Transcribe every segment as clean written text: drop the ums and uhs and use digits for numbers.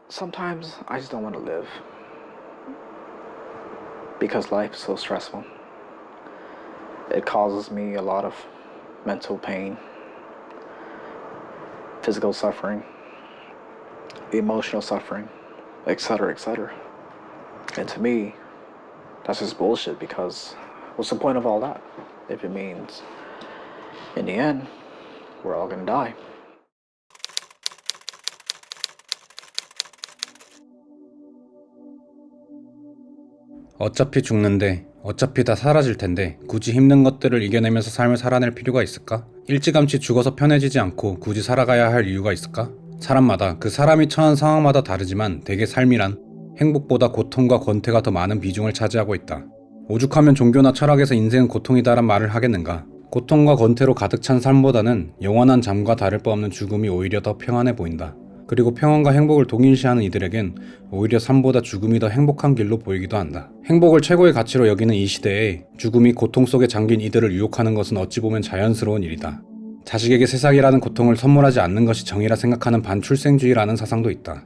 Sometimes I just don't want to live because life is so stressful. It causes me a lot of mental pain, physical suffering, emotional suffering, etc., etc. And to me, that's just bullshit because what's the point of all that if it means in the end we're all gonna die? 어차피 죽는데, 어차피 다 사라질 텐데 굳이 힘든 것들을 이겨내면서 삶을 살아낼 필요가 있을까? 일찌감치 죽어서 편해지지 않고 굳이 살아가야 할 이유가 있을까? 사람마다 그 사람이 처한 상황마다 다르지만 대개 삶이란 행복보다 고통과 권태가 더 많은 비중을 차지하고 있다. 오죽하면 종교나 철학에서 인생은 고통이다란 말을 하겠는가? 고통과 권태로 가득 찬 삶보다는 영원한 잠과 다를 바 없는 죽음이 오히려 더 평안해 보인다. 그리고 평안과 행복을 동일시하는 이들에겐 오히려 삶보다 죽음이 더 행복한 길로 보이기도 한다. 행복을 최고의 가치로 여기는 이 시대에 죽음이 고통 속에 잠긴 이들을 유혹하는 것은 어찌 보면 자연스러운 일이다. 자식에게 세상이라는 고통을 선물하지 않는 것이 정의라 생각하는 반출생주의라는 사상도 있다.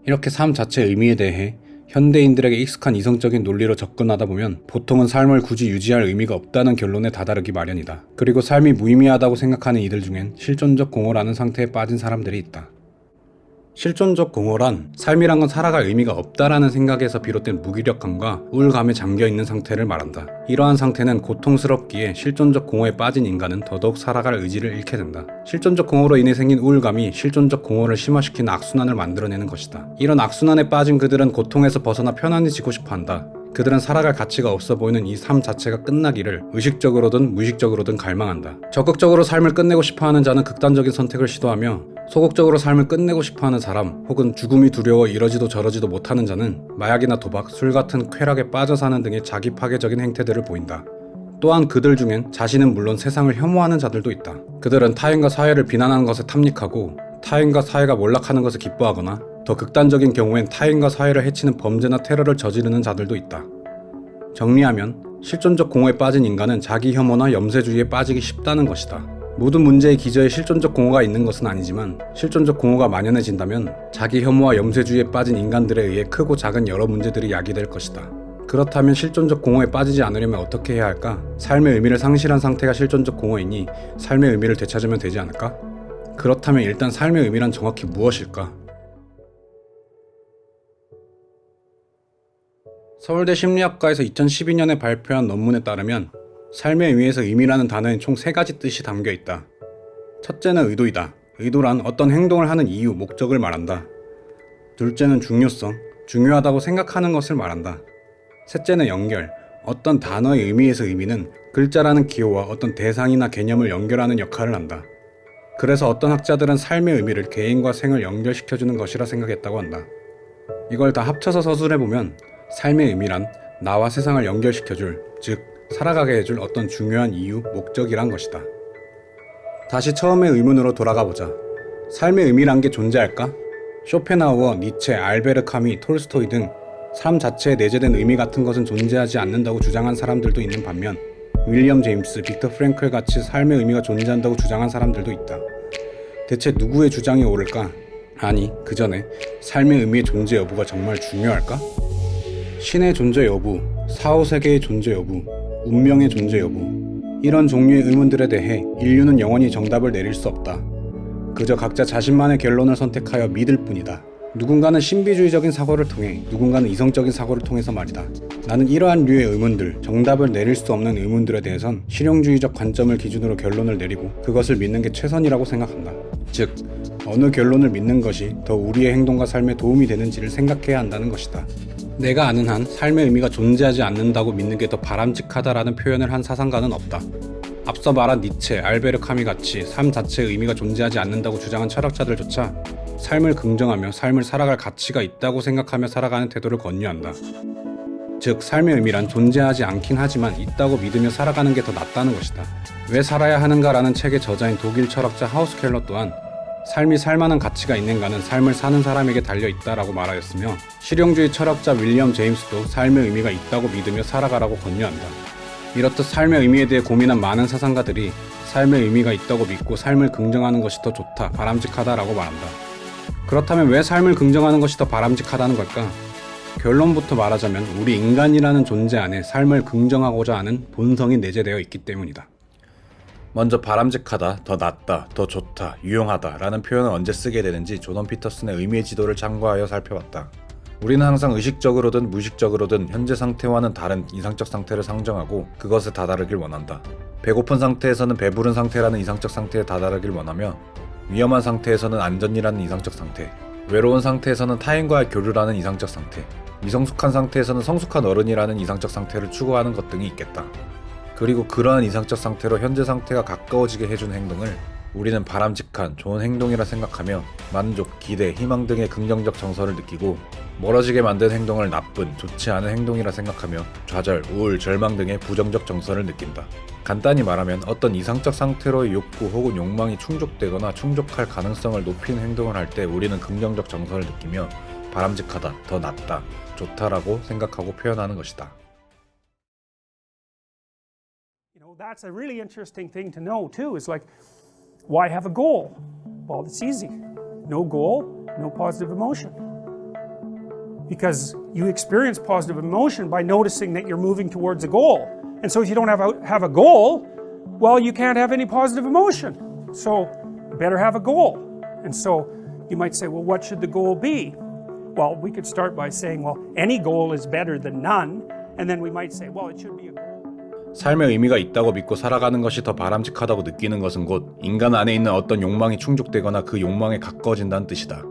이렇게 삶 자체의 의미에 대해 현대인들에게 익숙한 이성적인 논리로 접근하다 보면 보통은 삶을 굳이 유지할 의미가 없다는 결론에 다다르기 마련이다. 그리고 삶이 무의미하다고 생각하는 이들 중엔 실존적 공허라는 상태에 빠진 사람들이 있다. 실존적 공허란 삶이란 건 살아갈 의미가 없다라는 생각에서 비롯된 무기력함과 우울감에 잠겨있는 상태를 말한다. 이러한 상태는 고통스럽기에 실존적 공허에 빠진 인간은 더더욱 살아갈 의지를 잃게 된다. 실존적 공허로 인해 생긴 우울감이 실존적 공허를 심화시키는 악순환을 만들어내는 것이다. 이런 악순환에 빠진 그들은 고통에서 벗어나 편안해지고 싶어한다. 그들은 살아갈 가치가 없어 보이는 이 삶 자체가 끝나기를 의식적으로든 무의식적으로든 갈망한다. 적극적으로 삶을 끝내고 싶어하는 자는 극단적인 선택을 시도하며 소극적으로 삶을 끝내고 싶어하는 사람 혹은 죽음이 두려워 이러지도 저러지도 못하는 자는 마약이나 도박, 술 같은 쾌락에 빠져 사는 등의 자기 파괴적인 행태들을 보인다. 또한 그들 중엔 자신은 물론 세상을 혐오하는 자들도 있다. 그들은 타인과 사회를 비난하는 것에 탐닉하고 타인과 사회가 몰락하는 것을 기뻐하거나 더 극단적인 경우엔 타인과 사회를 해치는 범죄나 테러를 저지르는 자들도 있다. 정리하면 실존적 공허에 빠진 인간은 자기 혐오나 염세주의에 빠지기 쉽다는 것이다. 모든 문제의 기저에 실존적 공허가 있는 것은 아니지만 실존적 공허가 만연해진다면 자기 혐오와 염세주의에 빠진 인간들에 의해 크고 작은 여러 문제들이 야기될 것이다. 그렇다면 실존적 공허에 빠지지 않으려면 어떻게 해야 할까? 삶의 의미를 상실한 상태가 실존적 공허이니 삶의 의미를 되찾으면 되지 않을까? 그렇다면 일단 삶의 의미란 정확히 무엇일까? 서울대 심리학과에서 2012년에 발표한 논문에 따르면 삶의 의미에서 의미라는 단어엔 총 3가지 뜻이 담겨 있다. 첫째는 의도이다. 의도란 어떤 행동을 하는 이유, 목적을 말한다. 둘째는 중요성, 중요하다고 생각하는 것을 말한다. 셋째는 연결, 어떤 단어의 의미에서 의미는 글자라는 기호와 어떤 대상이나 개념을 연결하는 역할을 한다. 그래서 어떤 학자들은 삶의 의미를 개인과 생을 연결시켜주는 것이라 생각했다고 한다. 이걸 다 합쳐서 서술해보면 삶의 의미란 나와 세상을 연결시켜줄, 즉 살아가게 해줄 어떤 중요한 이유, 목적이란 것이다. 다시 처음의 의문으로 돌아가보자. 삶의 의미란 게 존재할까? 쇼펜하우어, 니체, 알베르 카미, 톨스토이 등 삶 자체에 내재된 의미 같은 것은 존재하지 않는다고 주장한 사람들도 있는 반면 윌리엄 제임스, 빅터 프랭클 같이 삶의 의미가 존재한다고 주장한 사람들도 있다. 대체 누구의 주장이 옳을까? 아니, 그 전에 삶의 의미의 존재 여부가 정말 중요할까? 신의 존재 여부, 사후세계의 존재 여부, 운명의 존재 여부, 이런 종류의 의문들에 대해 인류는 영원히 정답을 내릴 수 없다. 그저 각자 자신만의 결론을 선택하여 믿을 뿐이다. 누군가는 신비주의적인 사고를 통해, 누군가는 이성적인 사고를 통해서 말이다. 나는 이러한 류의 의문들, 정답을 내릴 수 없는 의문들에 대해선 실용주의적 관점을 기준으로 결론을 내리고 그것을 믿는 게 최선이라고 생각한다. 즉, 어느 결론을 믿는 것이 더 우리의 행동과 삶에 도움이 되는지를 생각해야 한다는 것이다. 내가 아는 한 삶의 의미가 존재하지 않는다고 믿는 게 더 바람직하다라는 표현을 한 사상가는 없다. 앞서 말한 니체, 알베르 카미 같이 삶 자체의 의미가 존재하지 않는다고 주장한 철학자들조차 삶을 긍정하며 삶을 살아갈 가치가 있다고 생각하며 살아가는 태도를 권유한다. 즉, 삶의 의미란 존재하지 않긴 하지만 있다고 믿으며 살아가는 게 더 낫다는 것이다. 왜 살아야 하는가라는 책의 저자인 독일 철학자 하우스켈러 또한 삶이 살만한 가치가 있는가는 삶을 사는 사람에게 달려있다라고 말하였으며 실용주의 철학자 윌리엄 제임스도 삶의 의미가 있다고 믿으며 살아가라고 권유한다. 이렇듯 삶의 의미에 대해 고민한 많은 사상가들이 삶의 의미가 있다고 믿고 삶을 긍정하는 것이 더 좋다, 바람직하다라고 말한다. 그렇다면 왜 삶을 긍정하는 것이 더 바람직하다는 걸까? 결론부터 말하자면 우리 인간이라는 존재 안에 삶을 긍정하고자 하는 본성이 내재되어 있기 때문이다. 먼저 바람직하다, 더 낫다, 더 좋다, 유용하다 라는 표현을 언제 쓰게 되는지 조던 피터슨의 의미의 지도를 참고하여 살펴봤다. 우리는 항상 의식적으로든 무의식적으로든 현재 상태와는 다른 이상적 상태를 상정하고 그것에 다다르길 원한다. 배고픈 상태에서는 배부른 상태라는 이상적 상태에 다다르길 원하며 위험한 상태에서는 안전이라는 이상적 상태, 외로운 상태에서는 타인과의 교류라는 이상적 상태, 미성숙한 상태에서는 성숙한 어른이라는 이상적 상태를 추구하는 것 등이 있겠다. 그리고 그러한 이상적 상태로 현재 상태가 가까워지게 해준 행동을 우리는 바람직한 좋은 행동이라 생각하며 만족, 기대, 희망 등의 긍정적 정서를 느끼고 멀어지게 만든 행동을 나쁜, 좋지 않은 행동이라 생각하며 좌절, 우울, 절망 등의 부정적 정서를 느낀다. 간단히 말하면 어떤 이상적 상태로의 욕구 혹은 욕망이 충족되거나 충족할 가능성을 높이는 행동을 할 때 우리는 긍정적 정서를 느끼며 바람직하다, 더 낫다, 좋다라고 생각하고 표현하는 것이다. That's a really interesting thing to know too. Is like, why have a goal? Well, it's easy. No goal, no positive emotion. Because you experience positive emotion by noticing that you're moving towards a goal. And so if you don't have a goal, well, you can't have any positive emotion. So you better have a goal. And so you might say, well, what should the goal be? Well, we could start by saying, well, any goal is better than none. And then we might say, well, it should be a goal. 삶의 의미가 있다고 믿고 살아가는 것이 더 바람직하다고 느끼는 것은 곧 인간 안에 있는 어떤 욕망이 충족되거나 그 욕망에 가까워진다는 뜻이다.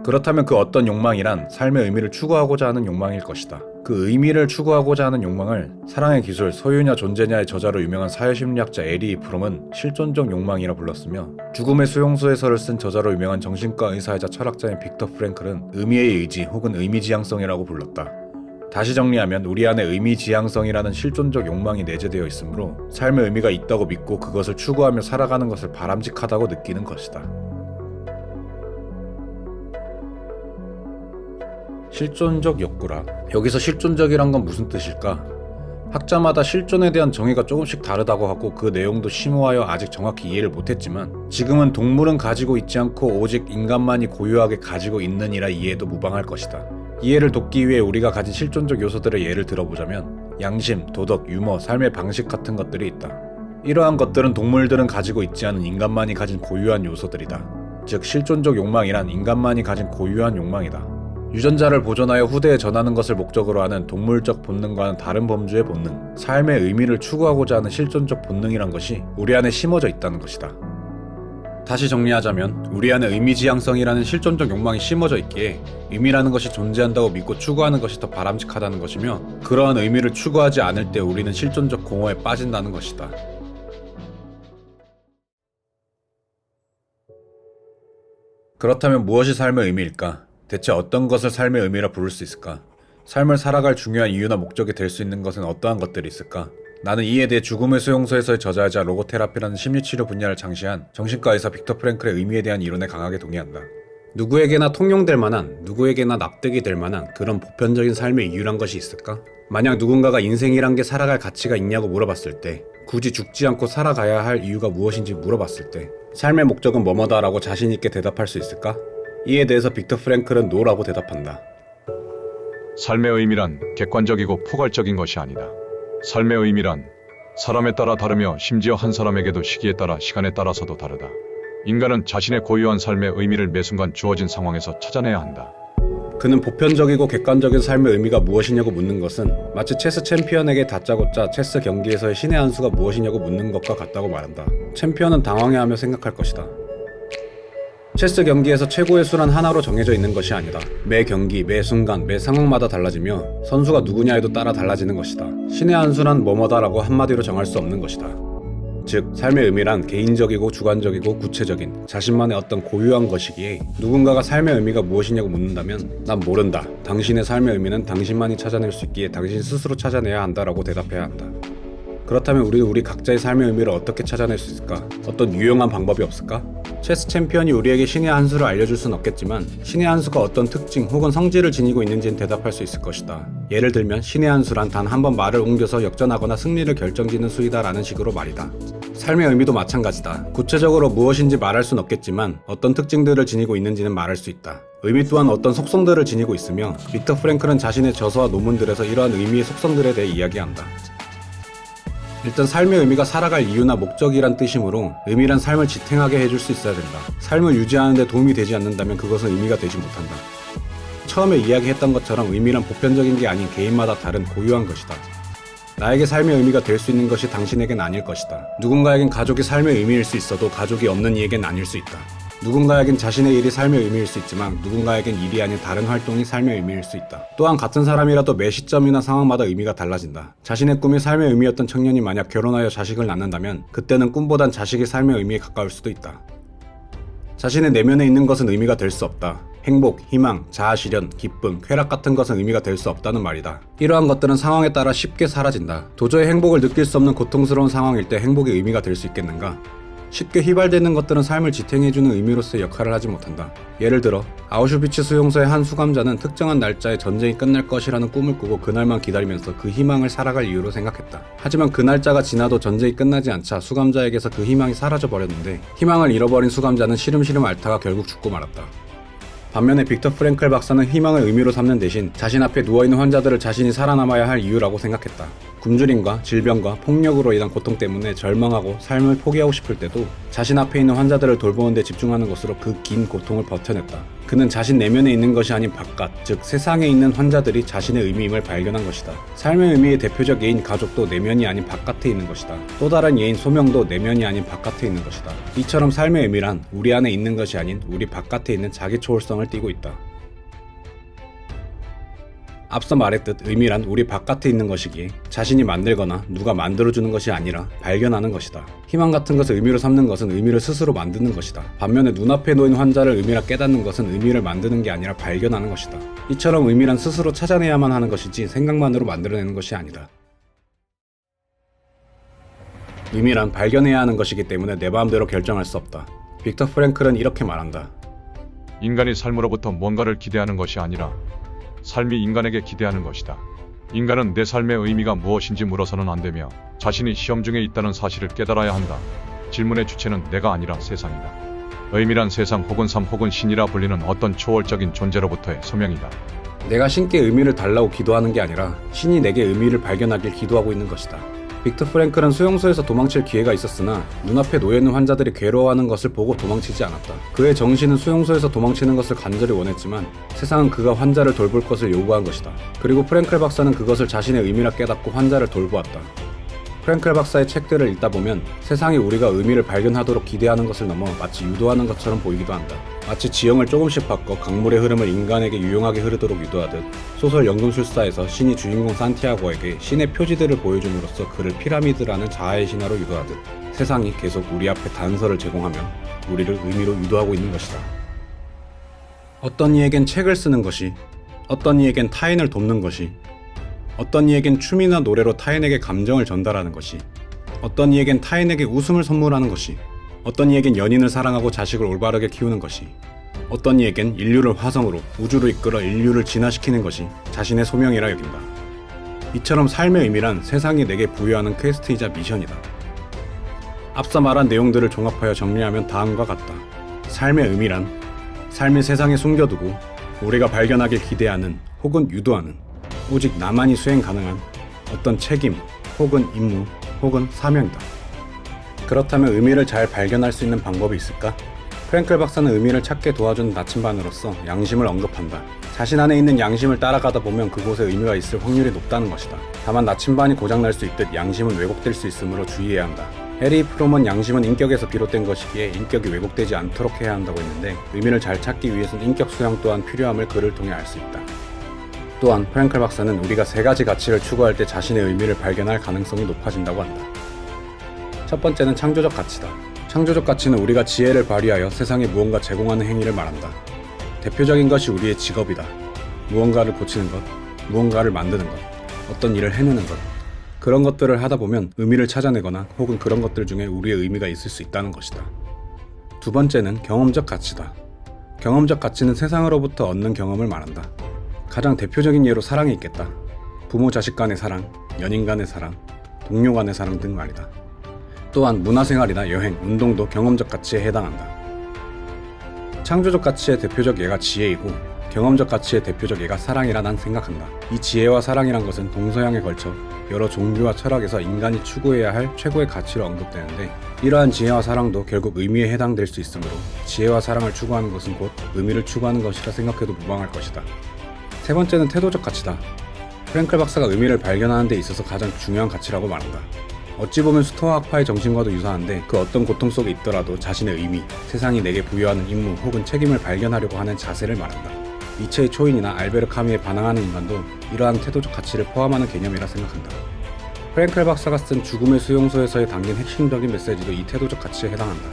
그렇다면 그 어떤 욕망이란 삶의 의미를 추구하고자 하는 욕망일 것이다. 그 의미를 추구하고자 하는 욕망을 사랑의 기술, 소유냐 존재냐의 저자로 유명한 사회심리학자 에리 프롬은 실존적 욕망이라 불렀으며 죽음의 수용소에서를 쓴 저자로 유명한 정신과 의사이자 철학자인 빅터 프랭클은 의미의 의지 혹은 의미지향성이라고 불렀다. 다시 정리하면 우리 안에 의미지향성이라는 실존적 욕망이 내재되어 있으므로 삶의 의미가 있다고 믿고 그것을 추구하며 살아가는 것을 바람직하다고 느끼는 것이다. 실존적 욕구라. 여기서 실존적이란 건 무슨 뜻일까? 학자마다 실존에 대한 정의가 조금씩 다르다고 하고 그 내용도 심오하여 아직 정확히 이해를 못했지만 지금은 동물은 가지고 있지 않고 오직 인간만이 고유하게 가지고 있느니라 이해해도 무방할 것이다. 이해를 돕기 위해 우리가 가진 실존적 요소들의 예를 들어보자면 양심, 도덕, 유머, 삶의 방식 같은 것들이 있다. 이러한 것들은 동물들은 가지고 있지 않은 인간만이 가진 고유한 요소들이다. 즉 실존적 욕망이란 인간만이 가진 고유한 욕망이다. 유전자를 보존하여 후대에 전하는 것을 목적으로 하는 동물적 본능과는 다른 범주의 본능, 삶의 의미를 추구하고자 하는 실존적 본능이란 것이 우리 안에 심어져 있다는 것이다. 다시 정리하자면 우리 안에 의미지향성이라는 실존적 욕망이 심어져 있기에 의미라는 것이 존재한다고 믿고 추구하는 것이 더 바람직하다는 것이며 그러한 의미를 추구하지 않을 때 우리는 실존적 공허에 빠진다는 것이다. 그렇다면 무엇이 삶의 의미일까? 대체 어떤 것을 삶의 의미라 부를 수 있을까? 삶을 살아갈 중요한 이유나 목적이 될 수 있는 것은 어떠한 것들이 있을까? 나는 이에 대해 죽음의 수용소에서의 저자이자 로고테라피라는 심리치료 분야를 창시한 정신과 의사 빅터 프랭클의 의미에 대한 이론에 강하게 동의한다. 누구에게나 통용될 만한, 누구에게나 납득이 될 만한 그런 보편적인 삶의 이유란 것이 있을까? 만약 누군가가 인생이란 게 살아갈 가치가 있냐고 물어봤을 때, 굳이 죽지 않고 살아가야 할 이유가 무엇인지 물어봤을 때 삶의 목적은 뭐뭐다라고 자신있게 대답할 수 있을까? 이에 대해서 빅터 프랭클은 노라고 대답한다. 삶의 의미란 객관적이고 포괄적인 것이 아니다. 삶의 의미란 사람에 따라 다르며 심지어 한 사람에게도 시기에 따라 시간에 따라서도 다르다. 인간은 자신의 고유한 삶의 의미를 매 순간 주어진 상황에서 찾아내야 한다. 그는 보편적이고 객관적인 삶의 의미가 무엇이냐고 묻는 것은 마치 체스 챔피언에게 다짜고짜 체스 경기에서의 신의 한 수가 무엇이냐고 묻는 것과 같다고 말한다. 챔피언은 당황해하며 생각할 것이다. 체스 경기에서 최고의 수란 하나로 정해져 있는 것이 아니다. 매 경기, 매 순간, 매 상황마다 달라지며 선수가 누구냐에도 따라 달라지는 것이다. 신의 한 수란 뭐뭐다라고 한마디로 정할 수 없는 것이다. 즉, 삶의 의미란 개인적이고 주관적이고 구체적인 자신만의 어떤 고유한 것이기에 누군가가 삶의 의미가 무엇이냐고 묻는다면 난 모른다. 당신의 삶의 의미는 당신만이 찾아낼 수 있기에 당신 스스로 찾아내야 한다라고 대답해야 한다. 그렇다면 우리는 우리 각자의 삶의 의미를 어떻게 찾아낼 수 있을까? 어떤 유용한 방법이 없을까? 체스 챔피언이 우리에게 신의 한 수를 알려줄 순 없겠지만 신의 한 수가 어떤 특징 혹은 성질을 지니고 있는지는 대답할 수 있을 것이다. 예를 들면 신의 한 수란 단 한 번 말을 옮겨서 역전하거나 승리를 결정짓는 수이다 라는 식으로 말이다. 삶의 의미도 마찬가지다. 구체적으로 무엇인지 말할 순 없겠지만 어떤 특징들을 지니고 있는지는 말할 수 있다. 의미 또한 어떤 속성들을 지니고 있으며 빅터 프랭클은 자신의 저서와 논문들에서 이러한 의미의 속성들에 대해 이야기한다. 일단 삶의 의미가 살아갈 이유나 목적이란 뜻이므로 의미란 삶을 지탱하게 해줄 수 있어야 된다. 삶을 유지하는 데 도움이 되지 않는다면 그것은 의미가 되지 못한다. 처음에 이야기했던 것처럼 의미란 보편적인 게 아닌 개인마다 다른 고유한 것이다. 나에게 삶의 의미가 될 수 있는 것이 당신에겐 아닐 것이다. 누군가에겐 가족이 삶의 의미일 수 있어도 가족이 없는 이에겐 아닐 수 있다. 누군가에겐 자신의 일이 삶의 의미일 수 있지만 누군가에겐 일이 아닌 다른 활동이 삶의 의미일 수 있다. 또한 같은 사람이라도 매 시점이나 상황마다 의미가 달라진다. 자신의 꿈이 삶의 의미였던 청년이 만약 결혼하여 자식을 낳는다면 그때는 꿈보단 자식이 삶의 의미에 가까울 수도 있다. 자신의 내면에 있는 것은 의미가 될 수 없다. 행복, 희망, 자아실현, 기쁨, 쾌락 같은 것은 의미가 될 수 없다는 말이다. 이러한 것들은 상황에 따라 쉽게 사라진다. 도저히 행복을 느낄 수 없는 고통스러운 상황일 때 행복이 의미가 될 수 있겠는가? 쉽게 휘발되는 것들은 삶을 지탱해주는 의미로서의 역할을 하지 못한다. 예를 들어 아우슈비츠 수용소의 한 수감자는 특정한 날짜에 전쟁이 끝날 것이라는 꿈을 꾸고 그날만 기다리면서 그 희망을 살아갈 이유로 생각했다. 하지만 그 날짜가 지나도 전쟁이 끝나지 않자 수감자에게서 그 희망이 사라져버렸는데 희망을 잃어버린 수감자는 시름시름 앓다가 결국 죽고 말았다. 반면에 빅터 프랭클 박사는 희망을 의미로 삼는 대신 자신 앞에 누워있는 환자들을 자신이 살아남아야 할 이유라고 생각했다. 굶주림과 질병과 폭력으로 인한 고통 때문에 절망하고 삶을 포기하고 싶을 때도 자신 앞에 있는 환자들을 돌보는 데 집중하는 것으로 그 긴 고통을 버텨냈다. 그는 자신 내면에 있는 것이 아닌 바깥, 즉 세상에 있는 환자들이 자신의 의미임을 발견한 것이다. 삶의 의미의 대표적 예인 가족도 내면이 아닌 바깥에 있는 것이다. 또 다른 예인 소명도 내면이 아닌 바깥에 있는 것이다. 이처럼 삶의 의미란 우리 안에 있는 것이 아닌 우리 바깥에 있는 자기 초월성을 띠고 있다. 앞서 말했듯 의미란 우리 바깥에 있는 것이기에 자신이 만들거나 누가 만들어주는 것이 아니라 발견하는 것이다. 희망 같은 것을 의미로 삼는 것은 의미를 스스로 만드는 것이다. 반면에 눈앞에 놓인 환자를 의미라 깨닫는 것은 의미를 만드는 게 아니라 발견하는 것이다. 이처럼 의미란 스스로 찾아내야만 하는 것이지 생각만으로 만들어내는 것이 아니다. 의미란 발견해야 하는 것이기 때문에 내 마음대로 결정할 수 없다. 빅터 프랭클은 이렇게 말한다. 인간이 삶으로부터 뭔가를 기대하는 것이 아니라 삶이 인간에게 기대하는 것이다. 인간은 내 삶의 의미가 무엇인지 물어서는 안 되며 자신이 시험 중에 있다는 사실을 깨달아야 한다. 질문의 주체는 내가 아니라 세상이다. 의미란 세상 혹은 삶 혹은 신이라 불리는 어떤 초월적인 존재로부터의 소명이다. 내가 신께 의미를 달라고 기도하는 게 아니라 신이 내게 의미를 발견하길 기도하고 있는 것이다. 빅터 프랭클은 수용소에서 도망칠 기회가 있었으나 눈앞에 놓여있는 환자들이 괴로워하는 것을 보고 도망치지 않았다. 그의 정신은 수용소에서 도망치는 것을 간절히 원했지만 세상은 그가 환자를 돌볼 것을 요구한 것이다. 그리고 프랭클 박사는 그것을 자신의 의미라 깨닫고 환자를 돌보았다. 프랭클 박사의 책들을 읽다 보면 세상이 우리가 의미를 발견하도록 기대하는 것을 넘어 마치 유도하는 것처럼 보이기도 한다. 마치 지형을 조금씩 바꿔 강물의 흐름을 인간에게 유용하게 흐르도록 유도하듯 소설 연금술사에서 신이 주인공 산티아고에게 신의 표지들을 보여줌으로써 그를 피라미드라는 자아의 신화로 유도하듯 세상이 계속 우리 앞에 단서를 제공하며 우리를 의미로 유도하고 있는 것이다. 어떤 이에겐 책을 쓰는 것이, 어떤 이에겐 타인을 돕는 것이, 어떤 이에겐 춤이나 노래로 타인에게 감정을 전달하는 것이, 어떤 이에겐 타인에게 웃음을 선물하는 것이, 어떤 이에겐 연인을 사랑하고 자식을 올바르게 키우는 것이, 어떤 이에겐 인류를 화성으로 우주로 이끌어 인류를 진화시키는 것이 자신의 소명이라 여긴다. 이처럼 삶의 의미란 세상이 내게 부여하는 퀘스트이자 미션이다. 앞서 말한 내용들을 종합하여 정리하면 다음과 같다. 삶의 의미란 삶이 세상에 숨겨두고 우리가 발견하길 기대하는 혹은 유도하는 오직 나만이 수행 가능한 어떤 책임 혹은 임무 혹은 사명이다. 그렇다면 의미를 잘 발견할 수 있는 방법이 있을까? 프랭클 박사는 의미를 찾게 도와준 나침반으로서 양심을 언급한다. 자신 안에 있는 양심을 따라가다 보면 그곳에 의미가 있을 확률이 높다는 것이다. 다만 나침반이 고장날 수 있듯 양심은 왜곡될 수 있으므로 주의해야 한다. 해리 프롬은 양심은 인격에서 비롯된 것이기에 인격이 왜곡되지 않도록 해야 한다고 했는데 의미를 잘 찾기 위해서는 인격 수양 또한 필요함을 그를 통해 알 수 있다. 또한 프랭클 박사는 우리가 세 가지 가치를 추구할 때 자신의 의미를 발견할 가능성이 높아진다고 한다. 첫 번째는 창조적 가치다. 창조적 가치는 우리가 지혜를 발휘하여 세상에 무언가 제공하는 행위를 말한다. 대표적인 것이 우리의 직업이다. 무언가를 고치는 것, 무언가를 만드는 것, 어떤 일을 해내는 것. 그런 것들을 하다 보면 의미를 찾아내거나 혹은 그런 것들 중에 우리의 의미가 있을 수 있다는 것이다. 두 번째는 경험적 가치다. 경험적 가치는 세상으로부터 얻는 경험을 말한다. 가장 대표적인 예로 사랑이 있겠다. 부모 자식 간의 사랑, 연인 간의 사랑, 동료 간의 사랑 등 말이다. 또한 문화생활이나 여행, 운동도 경험적 가치에 해당한다. 창조적 가치의 대표적 예가 지혜이고 경험적 가치의 대표적 예가 사랑이라 난 생각한다. 이 지혜와 사랑이란 것은 동서양에 걸쳐 여러 종교와 철학에서 인간이 추구해야 할 최고의 가치로 언급되는데 이러한 지혜와 사랑도 결국 의미에 해당될 수 있으므로 지혜와 사랑을 추구하는 것은 곧 의미를 추구하는 것이라 생각해도 무방할 것이다. 세 번째는 태도적 가치다. 프랭클 박사가 의미를 발견하는 데 있어서 가장 중요한 가치라고 말한다. 어찌 보면 스토아 학파의 정신과도 유사한데 그 어떤 고통 속에 있더라도 자신의 의미, 세상이 내게 부여하는 임무 혹은 책임을 발견하려고 하는 자세를 말한다. 니체의 초인이나 알베르 카미에 반항하는 인간도 이러한 태도적 가치를 포함하는 개념이라 생각한다. 프랭클 박사가 쓴 죽음의 수용소에서의 담긴 핵심적인 메시지도 이 태도적 가치에 해당한다.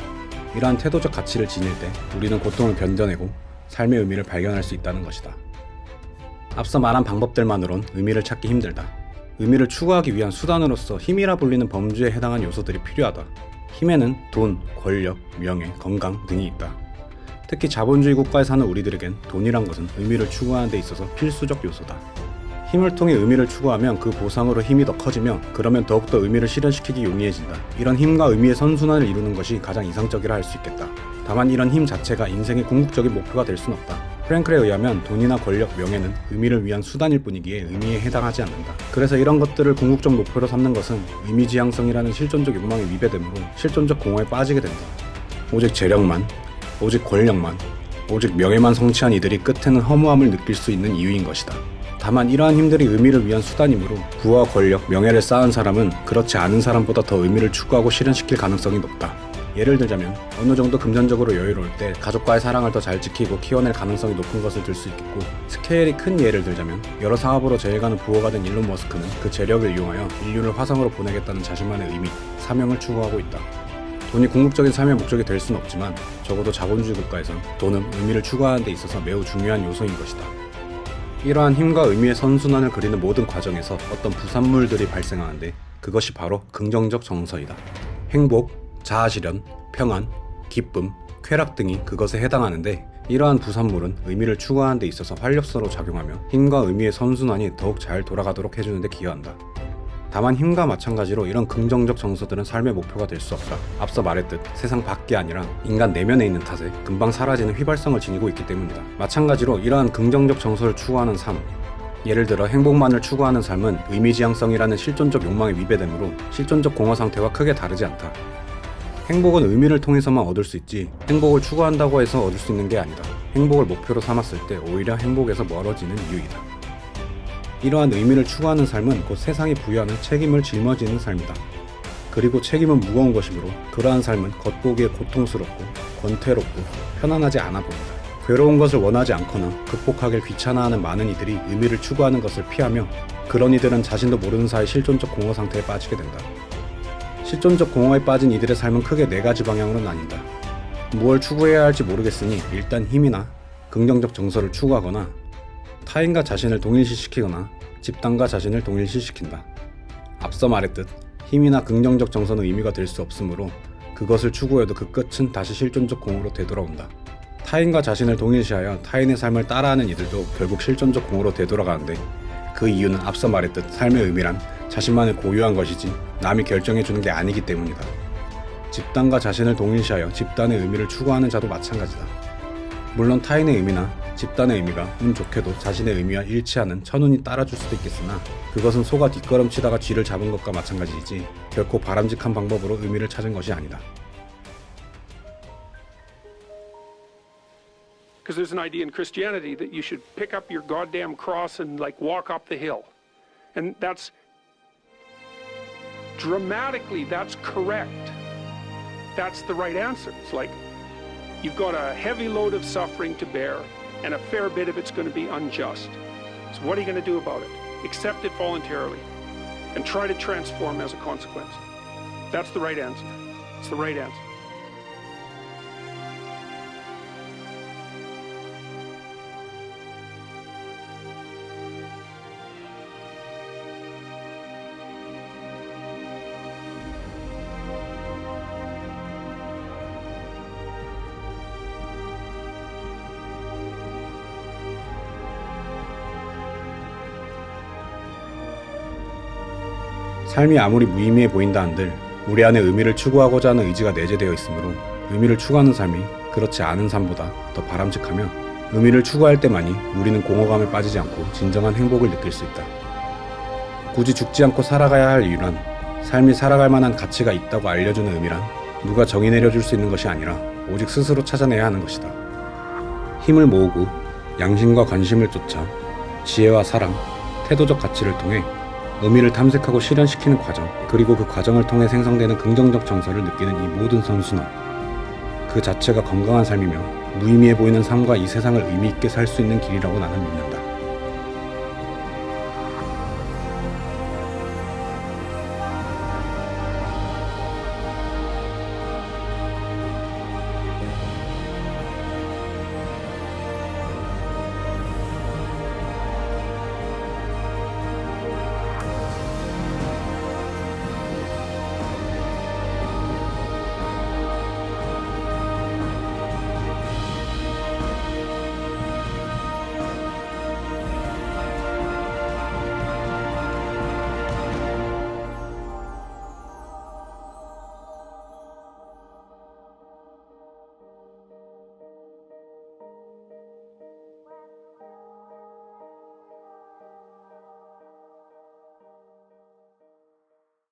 이러한 태도적 가치를 지닐 때 우리는 고통을 견뎌내고 삶의 의미를 발견할 수 있다는 것이다. 앞서 말한 방법들만으론 의미를 찾기 힘들다. 의미를 추구하기 위한 수단으로서 힘이라 불리는 범주에 해당한 요소들이 필요하다. 힘에는 돈, 권력, 명예, 건강 등이 있다. 특히 자본주의 국가에 사는 우리들에겐 돈이란 것은 의미를 추구하는 데 있어서 필수적 요소다. 힘을 통해 의미를 추구하면 그 보상으로 힘이 더 커지며 그러면 더욱더 의미를 실현시키기 용이해진다. 이런 힘과 의미의 선순환을 이루는 것이 가장 이상적이라 할 수 있겠다. 다만 이런 힘 자체가 인생의 궁극적인 목표가 될 수는 없다. 프랭클에 의하면 돈이나 권력, 명예는 의미를 위한 수단일 뿐이기에 의미에 해당하지 않는다. 그래서 이런 것들을 궁극적 목표로 삼는 것은 의미지향성이라는 실존적 욕망에 위배되므로 실존적 공허에 빠지게 된다. 오직 재력만, 오직 권력만, 오직 명예만 성취한 이들이 끝에는 허무함을 느낄 수 있는 이유인 것이다. 다만 이러한 힘들이 의미를 위한 수단이므로 부와 권력, 명예를 쌓은 사람은 그렇지 않은 사람보다 더 의미를 추구하고 실현시킬 가능성이 높다. 예를 들자면 어느 정도 금전적으로 여유로울 때 가족과의 사랑을 더 잘 지키고 키워낼 가능성이 높은 것을 들 수 있겠고, 스케일이 큰 예를 들자면 여러 사업으로 재해가는 부호가 된 일론 머스크는 그 재력을 이용하여 인류를 화성으로 보내겠다는 자신만의 의미, 사명을 추구하고 있다. 돈이 궁극적인 삶의 목적이 될 수는 없지만 적어도 자본주의 국가에선 돈은 의미를 추구하는 데 있어서 매우 중요한 요소인 것이다. 이러한 힘과 의미의 선순환을 그리는 모든 과정에서 어떤 부산물들이 발생하는데 그것이 바로 긍정적 정서이다. 행복, 자아실현, 평안, 기쁨, 쾌락 등이 그것에 해당하는데 이러한 부산물은 의미를 추구하는 데 있어서 활력소로 작용하며 힘과 의미의 선순환이 더욱 잘 돌아가도록 해주는 데 기여한다. 다만 힘과 마찬가지로 이런 긍정적 정서들은 삶의 목표가 될 수 없다. 앞서 말했듯 세상 밖이 아니라 인간 내면에 있는 탓에 금방 사라지는 휘발성을 지니고 있기 때문이다. 마찬가지로 이러한 긍정적 정서를 추구하는 삶, 예를 들어 행복만을 추구하는 삶은 의미지향성이라는 실존적 욕망에 위배되므로 실존적 공허 상태와 크게 다르지 않다. 행복은 의미를 통해서만 얻을 수 있지 행복을 추구한다고 해서 얻을 수 있는 게 아니다. 행복을 목표로 삼았을 때 오히려 행복에서 멀어지는 이유이다. 이러한 의미를 추구하는 삶은 곧 세상이 부여하는 책임을 짊어지는 삶이다. 그리고 책임은 무거운 것이므로 그러한 삶은 겉보기에 고통스럽고 권태롭고 편안하지 않아 보인다. 괴로운 것을 원하지 않거나 극복하길 귀찮아하는 많은 이들이 의미를 추구하는 것을 피하며 그런 이들은 자신도 모르는 사이 실존적 공허 상태에 빠지게 된다. 실존적 공허에 빠진 이들의 삶은 크게 네 가지 방향으로 나뉜다. 무엇을 추구해야 할지 모르겠으니 일단 힘이나 긍정적 정서를 추구하거나 타인과 자신을 동일시시키거나 집단과 자신을 동일시시킨다. 앞서 말했듯 힘이나 긍정적 정서는 의미가 될 수 없으므로 그것을 추구해도 그 끝은 다시 실존적 공허로 되돌아온다. 타인과 자신을 동일시하여 타인의 삶을 따라하는 이들도 결국 실존적 공허로 되돌아가는데 그 이유는 앞서 말했듯 삶의 의미란 자신만의 고유한 것이지 남이 결정해주는 게 아니기 때문이다. 집단과 자신을 동일시하여 집단의 의미를 추구하는 자도 마찬가지다. 물론 타인의 의미나 집단의 의미가 운 좋게도 자신의 의미와 일치하는 천운이 따라줄 수도 있겠으나 그것은 소가 뒷걸음치다가 쥐를 잡은 것과 마찬가지이지 결코 바람직한 방법으로 의미를 찾은 것이 아니다. Because there's an idea in Christianity that you should pick up your goddamn cross and like walk up the hill. And that's dramatically, that's correct. That's the right answer. It's like you've got a heavy load of suffering to bear and a fair bit of it's going to be unjust. So what are you going to do about it? Accept it voluntarily and try to transform as a consequence. That's the right answer. It's the right answer. 삶이 아무리 무의미해 보인다 한들 우리 안에 의미를 추구하고자 하는 의지가 내재되어 있으므로 의미를 추구하는 삶이 그렇지 않은 삶보다 더 바람직하며 의미를 추구할 때만이 우리는 공허감에 빠지지 않고 진정한 행복을 느낄 수 있다. 굳이 죽지 않고 살아가야 할 이유란 삶이 살아갈 만한 가치가 있다고 알려주는 의미란 누가 정의 내려줄 수 있는 것이 아니라 오직 스스로 찾아내야 하는 것이다. 힘을 모으고 양심과 관심을 쫓아 지혜와 사랑, 태도적 가치를 통해 의미를 탐색하고 실현시키는 과정, 그리고 그 과정을 통해 생성되는 긍정적 정서를 느끼는 이 모든 선순환, 그 자체가 건강한 삶이며 무의미해 보이는 삶과 이 세상을 의미 있게 살 수 있는 길이라고 나는 믿는다.